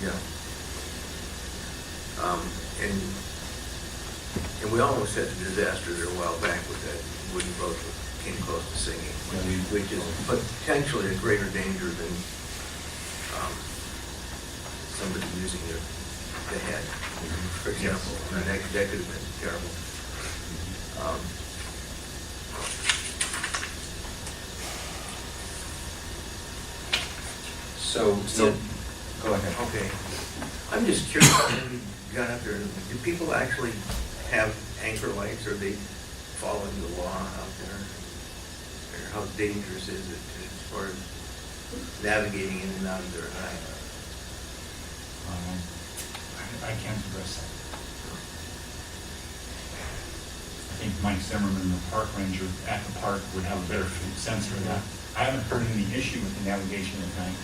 Yeah. And we almost had a disaster there a while back with that wooden boat that came close to sinking, which is potentially a greater danger than somebody using the head, for example. And that could have been terrible. So go ahead. Okay. I'm just curious, when you got up there, do people actually have anchor lights, or are they following the law out there? Or how dangerous is it as far as navigating in and out of there at night? I can't address that. I think Mike Zimmerman, the park ranger at the park, would have a better sense for that. I haven't heard any issue with the navigation at night.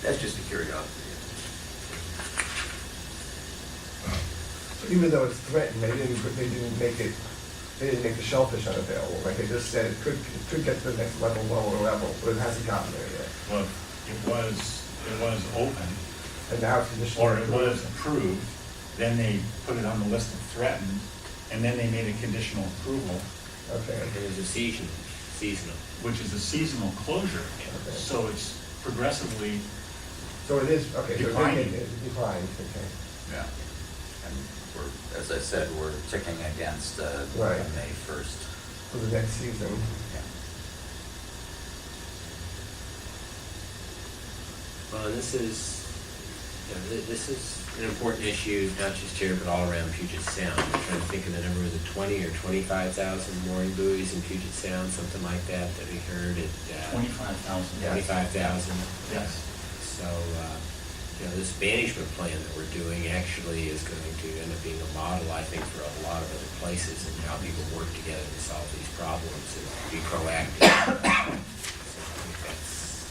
That's just a curiosity. Even though it's threatened, they didn't make the shellfish unavailable, right? They just said it could get to the next level, lower level, but it hasn't gotten there yet. Well, it was open, And now it's conditional. or it was approved, then they put it on the list of threatened, and then they made a conditional approval, Okay. It was a seasonal. which is a seasonal closure. Okay. So it's progressively, So it is, okay, so Declining. it's declined, okay. Yeah. And we're, as I said, we're ticking against Right. May 1st. For the next season. Yeah. Well, and this is an important issue, not just here, but all around Puget Sound. I'm trying to think of the number, was it 20 or 25,000 mooring buoys in Puget Sound, something like that we heard at 25,000. Yeah. 25,000. Yes. So, this management plan that we're doing actually is going to end up being a model, I think, for a lot of other places and how people work together to solve these problems and be proactive. So I think that's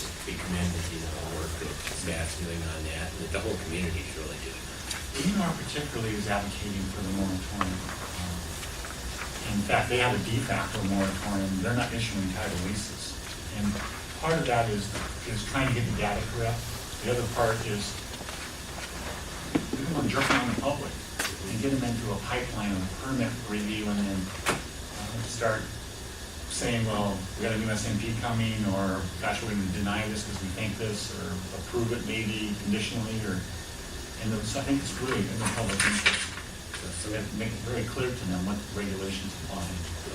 to be commended, the work that staff's doing on that, and that the whole community is really doing. DNR particularly is advocating for the moratorium. In fact, they have a de facto moratorium. They're not issuing title leases. And part of that is trying to get the data correct. The other part is we don't want to jerk around the public and get them into a pipeline of permit review and then start saying, well, we got a new SMP coming, or gosh, we're going to deny this because we think this, or approve it maybe conditionally, so I think it's really in the public interest. So we have to make it very clear to them what the regulations apply.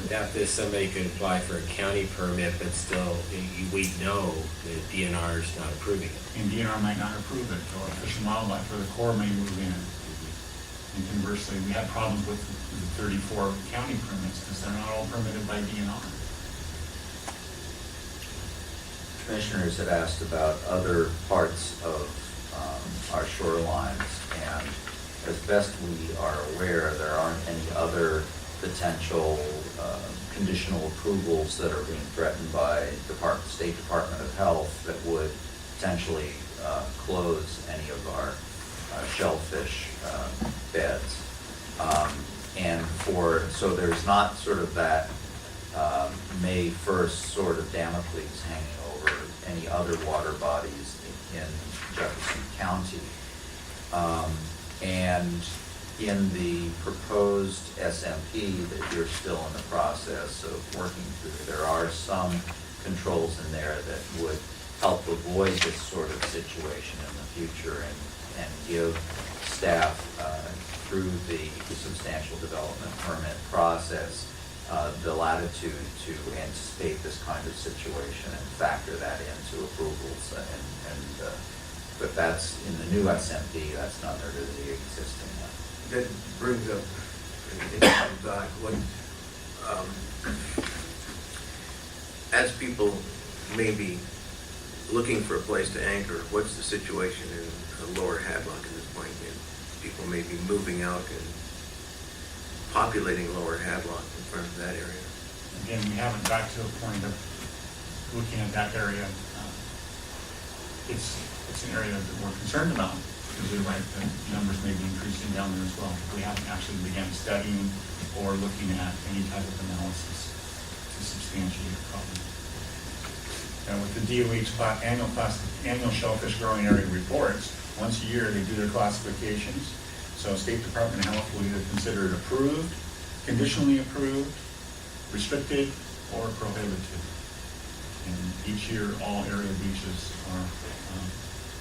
Without this, somebody could apply for a county permit, but still, we know that DNR is not approving it. And DNR might not approve it, or Fish and Wildlife, or the Corps may move in. And conversely, we had problems with the 34 county permits because they're not all permitted by DNR. Commissioners had asked about other parts of our shorelines, and as best we are aware, there aren't any other potential conditional approvals that are being threatened by State Department of Health that would potentially close any of our shellfish beds. So there's not sort of that May 1st sort of Damocles hanging over any other water bodies in Jefferson County. And in the proposed SMP that you're still in the process of working through, there are some controls in there that would help avoid this sort of situation in the future and give staff through the substantial development permit process the latitude to anticipate this kind of situation and factor that into approvals. But that's in the new SMP, that's not under the existing one. That brings up an interesting thought. As people may be looking for a place to anchor, what's the situation in Lower Hadlock at this point? People may be moving out and populating Lower Hadlock in front of that area. Again, we haven't got to a point of looking at that area. It's an area that we're concerned about, because you're right, the numbers may be increasing down there as well. We haven't actually begun studying or looking at any type of analysis to substantiate the problem. And with the DOH annual shellfish growing area reports, once a year they do their classifications. So State Department of Health will either consider it approved, conditionally approved, restricted, or prohibited. And each year, all area beaches are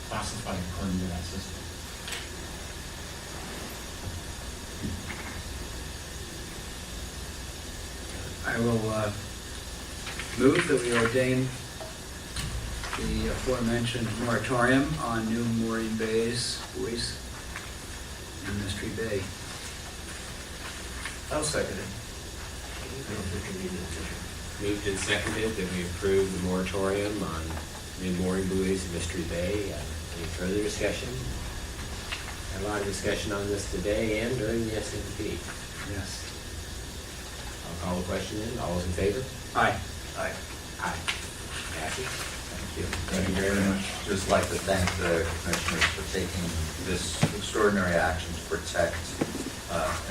classified according to that system. I will move that we ordain the aforementioned moratorium on new mooring bays, buoys, in Mystery Bay. I'll second it. I don't think we need an official. Moved and seconded that we approve the moratorium on new mooring buoys in Mystery Bay. Any further discussion? Had a lot of discussion on this today and during the SMP. Yes. I'll call the question in. All those in favor? Aye. Aye. Aye. Passes. Thank you. Thank you very much. Just like to thank the commissioners for taking this extraordinary action to protect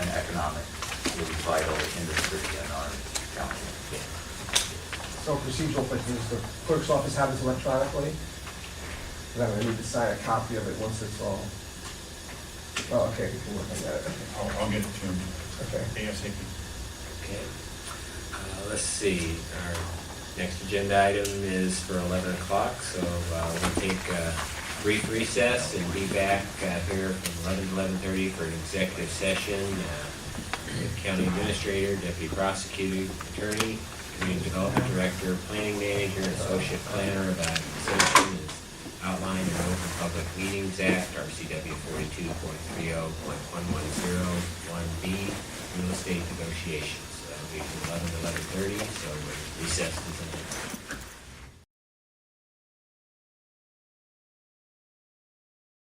an economically vital industry in our county. So procedural, but does the clerk's office have this electronically? Then I need to sign a copy of it once it's all, oh, okay, we can work on that. I'll get it to him Okay. ASAP. Okay. Let's see, our next agenda item is for 11 o'clock, so we'll take a brief recess and be back here from 11 to 11:30 for an executive session with County Administrator, Deputy Prosecuting Attorney, Community Development Director, Planning Manager, and Associate Planner about session is outlined in the Open Public Meetings Act, RCW 42.30110(1)B, real estate negotiations. That'll be from 11 to 11:30, so we're recessed.